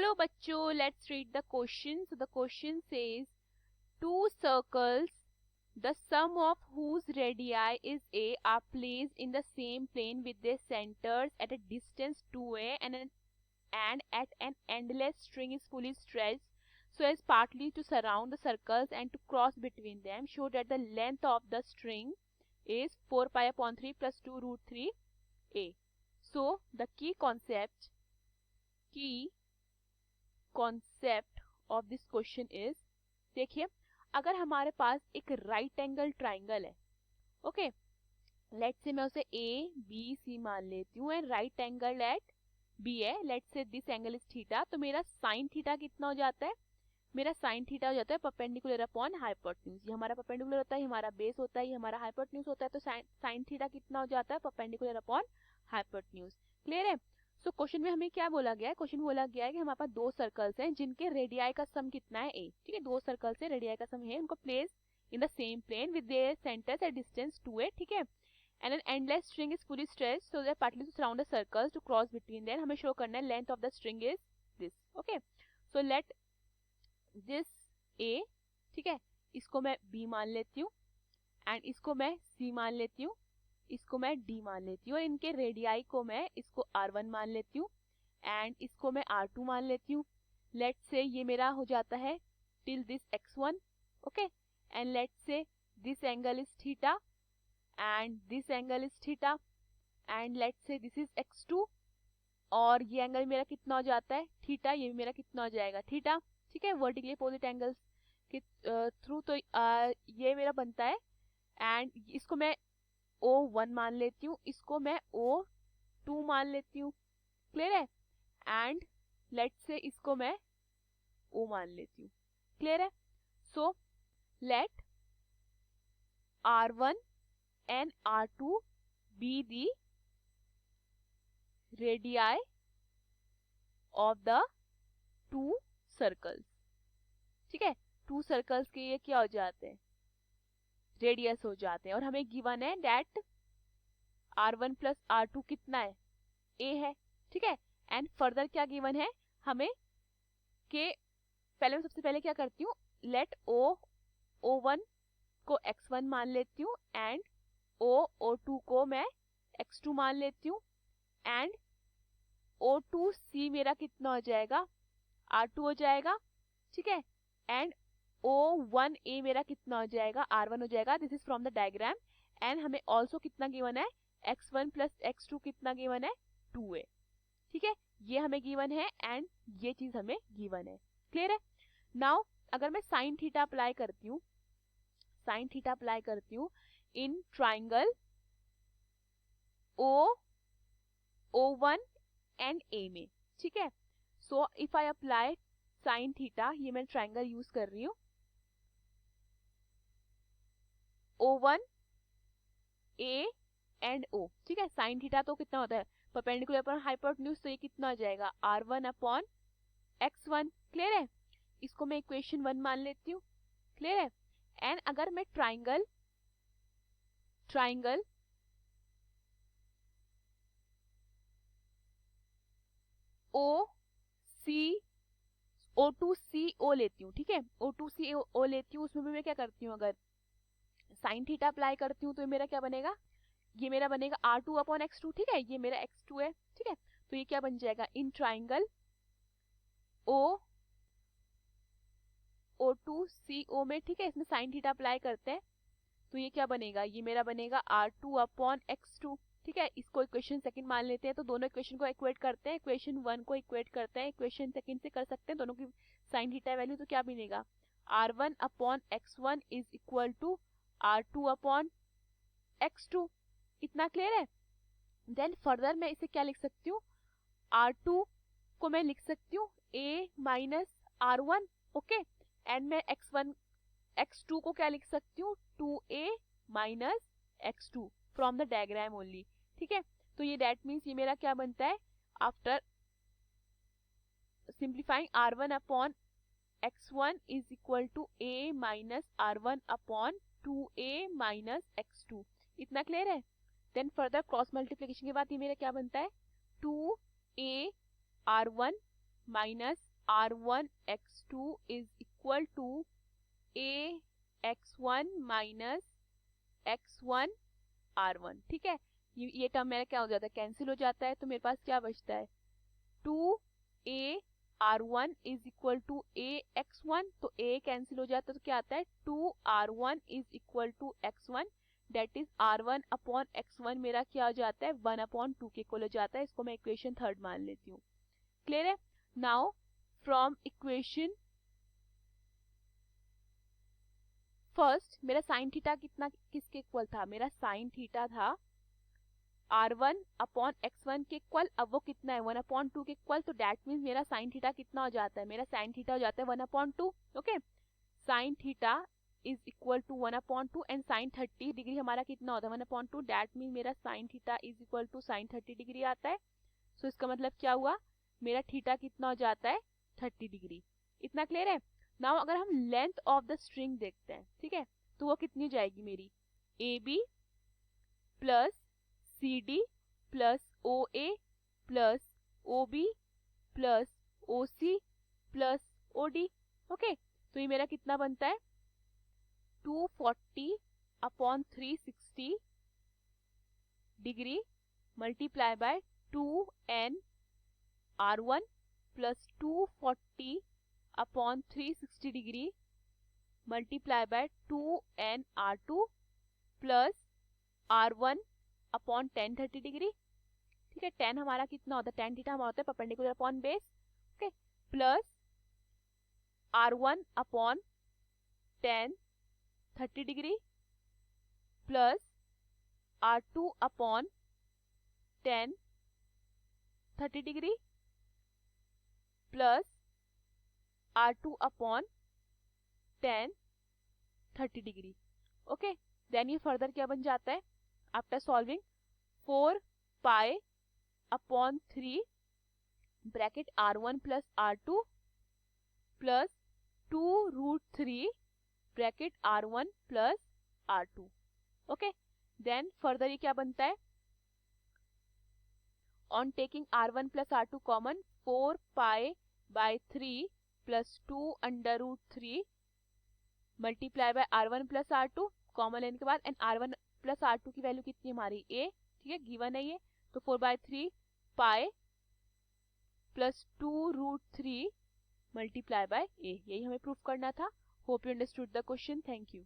चलो बच्चों, let's read the question. So the question says two circles, the sum of whose radii is a, are placed in the same plane with their centers at a distance 2a and at an endless string is fully stretched so as partly to surround the circles and to cross between them. Show that the length of the string is 4 pi upon 3 plus 2 root 3 a. So the key concept of this question is, देखिए अगर हमारे पास एक right angle triangle है, okay, let's say मैं उसे A B C मान लेती हूँ and right angle at B है, let's say this angle is theta, तो मेरा साइन थीटा कितना हो जाता है? मेरा साइन थीटा हो जाता है परपेंडिकुलर अपॉन हाइपोटेन्यूज. ये हमारा परपेंडिकुलर होता है, हमारा बेस होता है, ये हमारा हाइपोटेन्यूज होता है, तो साइन थीटा कितना हो जाता है? Perpendicular upon hypotenuse. क्लियर है? सो क्वेश्चन में हमें क्या बोला गया है? क्वेश्चन में बोला गया है कि हमारे पास दो सर्कल्स हैं जिनके रेडियाई का सम कितना है? ए. ठीक है, दो सर्कल्स से रेडियाई का सम है, उनको place in the same plane with their centres at distance 2a. ठीक है, and an endless string is fully stretched so that partly to surround the circles to cross between them. हमें show करना है length of the string is this. Okay, so let this a, ठीक है, इसको मैं B मान लेती हूँ एंड इसको मैं सी मान लेती हूँ, इसको मैं डी मान लेती हूँ और इनके रेडियाई को मैं इसको r1 मान लेती हूँ एंड इसको मैं r2 मान लेती हूँ. लेट्स से ये मेरा हो जाता है till this x1. Okay, and let's say this angle is theta and this angle is theta and let's say this is x2 और ये एंगल मेरा कितना हो जाता है? थीटा. ये मेरा कितना हो जाएगा? थीटा. ठीक है, वर्टिकली अपोजिट एंगल्स के थ्रू, तो ये मेरा बनता है एंड इसको मैं O1 मान लेती हूँ, इसको मैं O2 मान लेती हूँ. क्लियर है? एंड लेट्स से इसको मैं O मान लेती हूँ. क्लियर है? So let R1 and R2 be the radii of the two circles. ठीक है, टू सर्कल्स के ये क्या हो जाते हैं? रेडियस हो जाते हैं. और हमें गिवन है दैट R1 प्लस R2 कितना है? A है. ठीक है, एंड फर्दर क्या गिवन है हमें कि पहले मैं सबसे पहले क्या करती हूँ, लेट O1 को x1 मान लेती हूँ एंड O2 को मैं x2 मान लेती हूँ एंड O2C मेरा कितना हो जाएगा? R2 हो जाएगा. ठीक है, एंड O1A मेरा कितना हो जाएगा? R1 हो जाएगा. This is from the diagram. And हमें ऑल्सो कितना गिवन है? x1 प्लस x2 कितना गिवन है? 2a. ठीक है, ये हमें गिवन है एंड ये चीज हमें गिवन है. क्लियर है? नाउ अगर मैं साइन थीटा अप्लाई करती हूँ, साइन थीटा अप्लाई करती हूँ in triangle O1 and A में. ठीक है, so if I apply sine theta, ये मैं ट्राइंगल यूज कर रही हूँ, O1 A एंड O. ठीक है, साइन थीटा तो कितना होता है? परपेंडिकुलर अपॉन हाइपोटेन्यूज, तो ये कितना हो जाएगा? R1 upon x1. क्लियर है? इसको मैं इक्वेशन 1 मान लेती हूँ. क्लियर है? एंड अगर मैं ट्राइंगल O2CO लेती हूँ. ठीक है, O2CO लेती हूँ, उसमें भी मैं क्या करती हूँ, अगर साइन थीटा अप्लाई करती हूँ तो ये मेरा क्या बनेगा? ये मेरा बनेगा R2 अपॉन x2. ठीक है, ये मेरा x2 है. ठीक है, तो ये क्या बन जाएगा? इन ट्राइंगल O2CO में. ठीक है, इसमें साइन थीटा अप्लाई करते हैं तो ये क्या बनेगा? ये मेरा बनेगा R2 अपॉन x2. ठीक है, इसको इक्वेशन सेकंड मान लेते हैं, तो दोनों इक्वेशन को इक्वेट करते हैं, इक्वेशन 1 को इक्वेट करते हैं, इक्वेशन सेकंड से कर सकते हैं दोनों की साइन थीटा वैल्यू. तो क्या बनेगा? R1 upon x1 is equal to R2 upon x2. इतना क्लियर है? देन फर्दर मैं इसे क्या लिख सकती हूँ? R2 को मैं लिख सकती हूँ A minus R1. Okay, and मैं x2 को क्या लिख सकती हूँ? 2A minus x2 from the diagram only. ठीक है, तो ये दैट मीन्स ये मेरा क्या बनता है? After simplifying R1 upon x1 is equal to A minus R1 upon 2A minus x2. इतना क्लियर है? देन फर्दर क्रॉस मल्टीप्लिकेशन के बाद ये मेरा क्या बनता है? 2A R1 minus r1 x2 is equal to a x1 minus x1 r1। ठीक है, ये टर्म मेरा क्या हो जाता है, कैंसिल हो जाता है, तो मेरे पास क्या बचता है 2a r1 is equal to a x1, तो a कैंसिल हो जाता है, तो क्या आता है 2r1 is equal to x1, that is r1 upon x1 मेरा क्या हो जाता है 1/2 के इक्वल हो जाता है। इसको मैं इक्वेशन 3 मान लेती हूँ। क्लियर है? नाउ फ्रॉम इक्वेशन फर्स्ट मेरा साइन थीटा कितना किसके इक्वल था, मेरा साइन थीटा था r1 अपॉन x1 के इक्वल। अब वो कितना है 1/2 के इक्वल, तो दैट मीन्स मेरा साइन थीटा कितना हो जाता है, मेरा साइन थीटा हो जाता है 1/2। Okay, sine theta is equal to 1/2 and sine 30 degree हमारा कितना होता है 1/2, दैट मीन मेरा sine theta is equal to sine 30 degree आता है। सो इसका मतलब क्या हुआ, मेरा थीटा कितना हो जाता है 30 डिग्री। इतना क्लियर है? नाउ अगर हम लेंथ ऑफ द स्ट्रिंग देखते हैं, ठीक है, तो वो कितनी जाएगी मेरी AB plus CD plus OA plus OB plus OC plus OD। Okay, तो ये मेरा कितना बनता है 240 upon 360 degree multiply by 2n r1 plus 240 upon 360 degree multiply by 2n r2 plus r1 upon 1030 degree. ठीक है, 10 हमारा कितना होता है, tan थीटा हमारा होता है perpendicular upon base. Okay, plus r1 upon 1030 degree plus r2 upon 1030 degree plus r2 upon 1030 degree. Okay, then ये फर्दर क्या बन जाता है after solving 4 pi upon 3 bracket r1 plus r2 plus 2√3 bracket r1 plus r2। Okay, then further ये क्या बनता है on taking r1 plus r2 common 4 pi by 3 plus 2√3 multiply by r1 plus r2 common लेने के बाद and r1 plus r2 की value कितनी हमारी a। ठीक है, गिवन है ये, तो 4/3 pi plus 2√3 multiply bye a, यही हमें प्रूफ करना था। Hope you understood the question. Thank you.